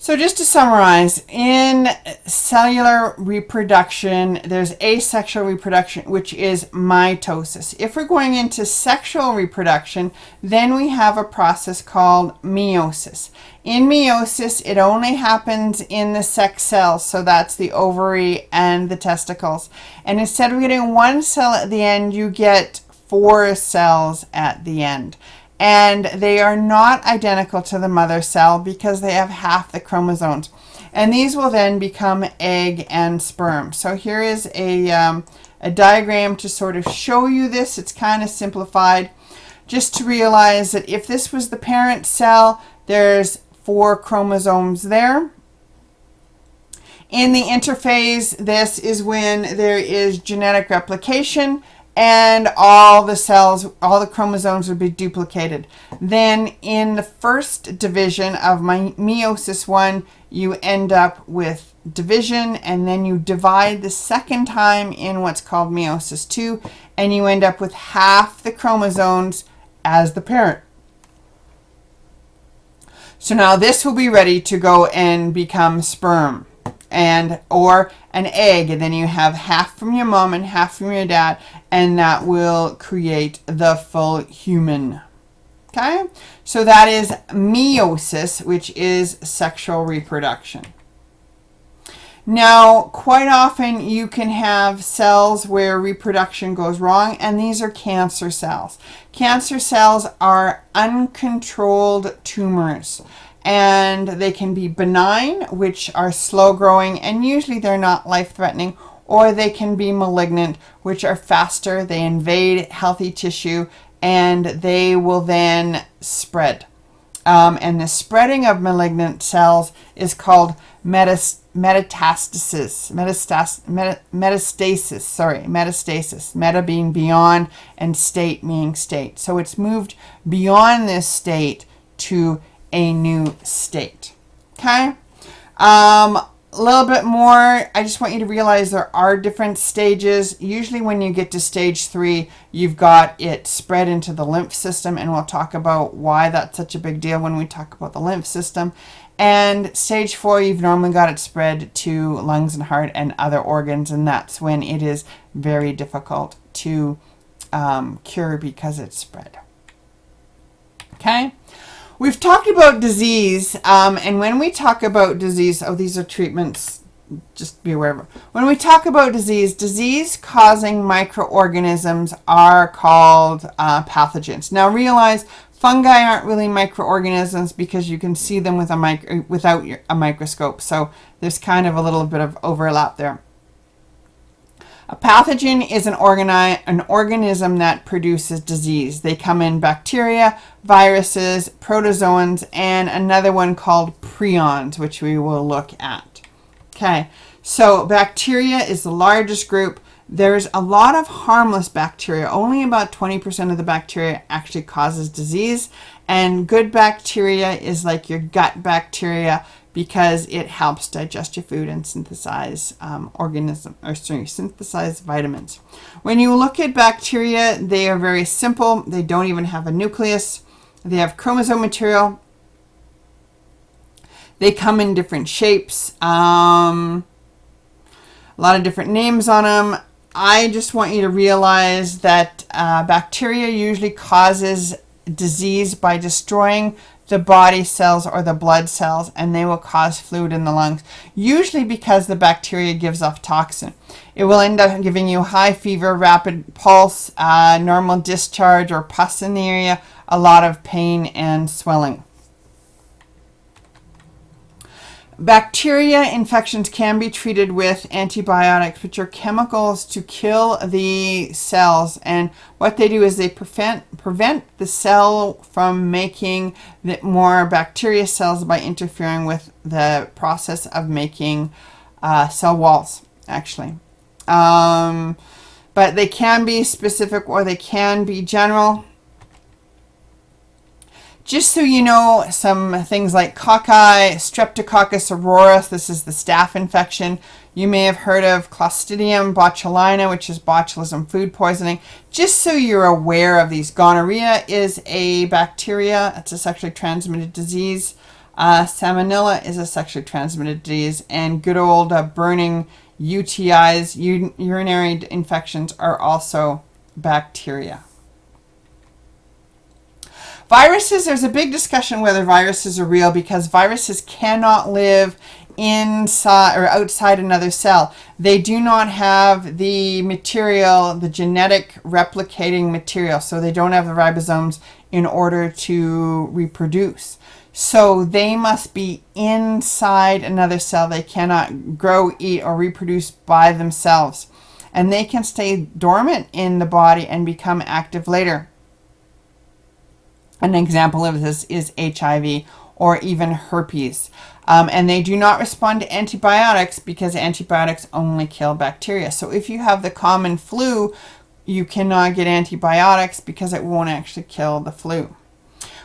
So just to summarize, in cellular reproduction, there's asexual reproduction, which is mitosis. If we're going into sexual reproduction, then we have a process called meiosis. In meiosis, it only happens in the sex cells, so that's the ovary and the testicles. And instead of getting one cell at the end, you get 4 cells at the end. And they are not identical to the mother cell because they have half the chromosomes. And these will then become egg and sperm. So here is a diagram to sort of show you this. It's kind of simplified. Just to realize that if this was the parent cell, there's 4 chromosomes there. In the interphase, this is when there is genetic replication, and all the cells, all the chromosomes would be duplicated. Then in the first division of meiosis 1, you end up with division, and then you divide the second time in what's called meiosis 2, and you end up with half the chromosomes as the parent. So now this will be ready to go and become sperm or an egg, and then you have half from your mom and half from your dad, and that will create the full human. Okay, so that is meiosis, which is sexual reproduction. Now, quite often you can have cells where reproduction goes wrong, and these are cancer cells. Cancer cells are uncontrolled tumors. And they can be benign, which are slow growing, and usually they're not life-threatening, or they can be malignant, which are faster. They invade healthy tissue, and they will then spread. And the spreading of malignant cells is called metastasis. Meta being beyond, and state meaning state. So it's moved beyond this state to a new state. Okay, a little bit more. I just want you to realize there are different stages. Usually when you get to stage 3, you've got it spread into the lymph system, and we'll talk about why that's such a big deal when we talk about the lymph system. And stage 4, you've normally got it spread to lungs and heart and other organs, and that's when it is very difficult to cure because it's spread. Okay. We've talked about disease, and when we talk about disease, these are treatments, just be aware of it. When we talk about disease-causing microorganisms are called pathogens. Now realize fungi aren't really microorganisms because you can see them with without a microscope, so there's kind of a little bit of overlap there. A pathogen is an organism that produces disease. They come in bacteria, viruses, protozoans, and another one called prions, which we will look at. Okay, so bacteria is the largest group. There's a lot of harmless bacteria. Only about 20% of the bacteria actually causes disease. And good bacteria is like your gut bacteria, because it helps digest your food and synthesize synthesize vitamins. When you look at bacteria, they are very simple. They don't even have a nucleus. They have chromosome material. They come in different shapes. A lot of different names on them. I just want you to realize that bacteria usually causes disease by destroying the body cells or the blood cells, and they will cause fluid in the lungs, usually because the bacteria gives off toxin. It will end up giving you high fever, rapid pulse, normal discharge or pus in the area, a lot of pain and swelling. Bacteria infections can be treated with antibiotics, which are chemicals to kill the cells. And what they do is they prevent the cell from making more bacteria cells by interfering with the process of making cell walls, actually. But they can be specific or they can be general. Just so you know, some things like cocci, Streptococcus aureus, this is the staph infection. You may have heard of Clostridium botulinum, which is botulism food poisoning. Just so you're aware of these, gonorrhea is a bacteria. It's a sexually transmitted disease. Salmonella is a sexually transmitted disease, and good old burning UTIs, urinary infections, are also bacteria. Viruses, there's a big discussion whether viruses are real, because viruses cannot live inside or outside another cell. They do not have the material, the genetic replicating material, so they don't have the ribosomes in order to reproduce. So they must be inside another cell. They cannot grow, eat, or reproduce by themselves. And they can stay dormant in the body and become active later. An example of this is HIV or even herpes. And they do not respond to antibiotics because antibiotics only kill bacteria. So if you have the common flu, you cannot get antibiotics because it won't actually kill the flu.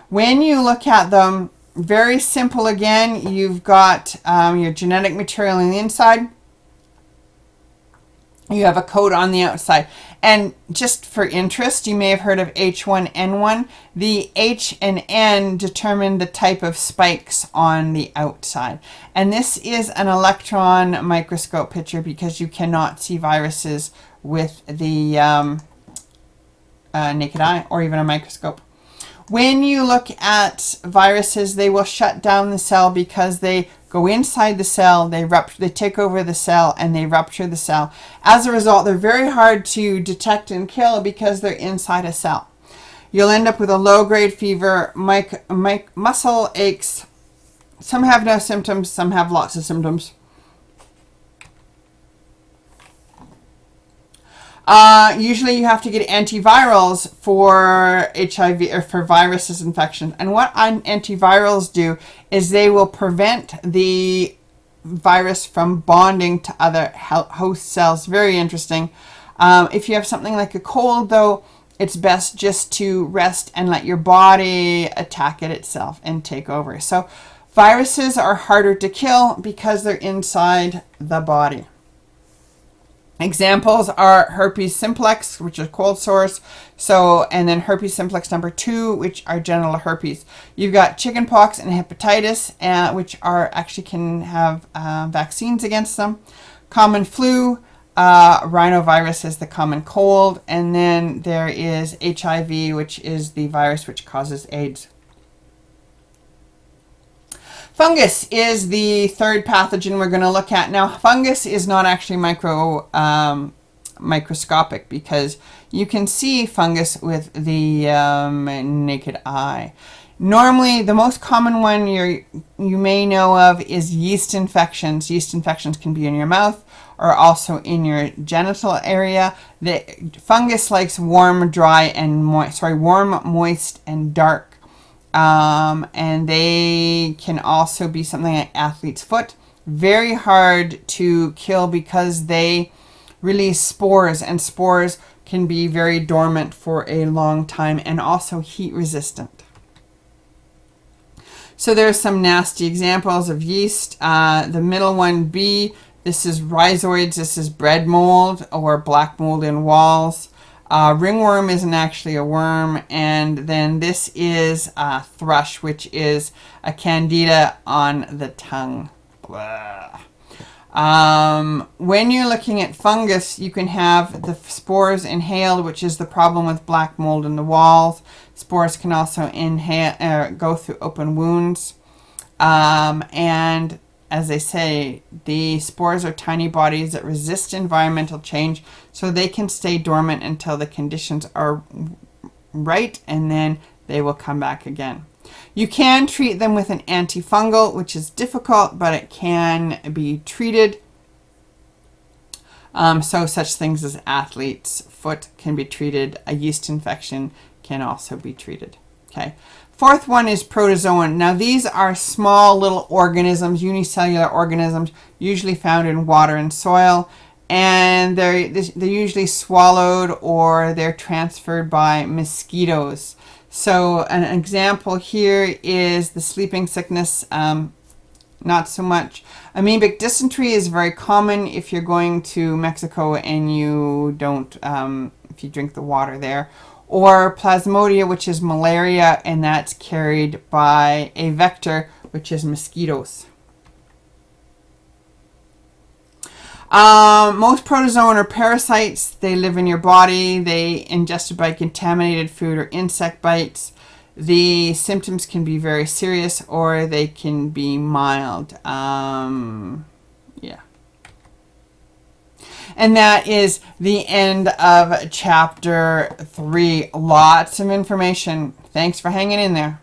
When you look at them, very simple again, you've got your genetic material on the inside. You have a coat on the outside. And just for interest, you may have heard of H1N1. The H and N determine the type of spikes on the outside. And this is an electron microscope picture because you cannot see viruses with the naked eye or even a microscope. When you look at viruses, they will shut down the cell because they go inside the cell, they take over the cell, and they rupture the cell. As a result, they're very hard to detect and kill because they're inside a cell. You'll end up with a low-grade fever, muscle aches. Some have no symptoms, some have lots of symptoms. Usually you have to get antivirals for HIV or for viruses infection. And what antivirals do is they will prevent the virus from bonding to other host cells. Very interesting. If you have something like a cold, though, it's best just to rest and let your body attack it itself and take over. So viruses are harder to kill because they're inside the body. Examples are herpes simplex, which is cold sores, and then herpes simplex number 2, which are genital herpes. You've got chickenpox and hepatitis, which actually can have vaccines against them. Common flu, rhinovirus is the common cold, and then there is HIV, which is the virus which causes AIDS. Fungus is the third pathogen we're going to look at. Now, fungus is not actually microscopic because you can see fungus with the naked eye. Normally, the most common one you may know of is yeast infections. Yeast infections can be in your mouth or also in your genital area. The fungus likes warm, moist, and dark. And they can also be something like athlete's foot. Very hard to kill because they release spores, and spores can be very dormant for a long time and also heat resistant. So there's some nasty examples of yeast. The middle one, B, this is rhizoids. This is bread mold or black mold in walls. Ringworm isn't actually a worm, and then this is thrush, which is a candida on the tongue. When you're looking at fungus, you can have the spores inhaled, which is the problem with black mold in the walls. Spores can also go through open wounds, and as they say, the spores are tiny bodies that resist environmental change, so they can stay dormant until the conditions are right, and then they will come back again. You can treat them with an antifungal, which is difficult, but it can be treated. So such things as athlete's foot can be treated. A yeast infection can also be treated. Okay. Fourth one is protozoa. Now these are small little organisms, unicellular organisms, usually found in water and soil, and they're usually swallowed or they're transferred by mosquitoes. So an example here is the sleeping sickness, not so much. Amoebic dysentery is very common if you're going to Mexico and you don't, if you drink the water there. Or plasmodia, which is malaria, and that's carried by a vector, which is mosquitoes. Most protozoan are parasites. They live in your body. They ingested by contaminated food or insect bites. The symptoms can be very serious or they can be mild. Yeah. And that is the end of chapter 3. Lots of information. Thanks for hanging in there.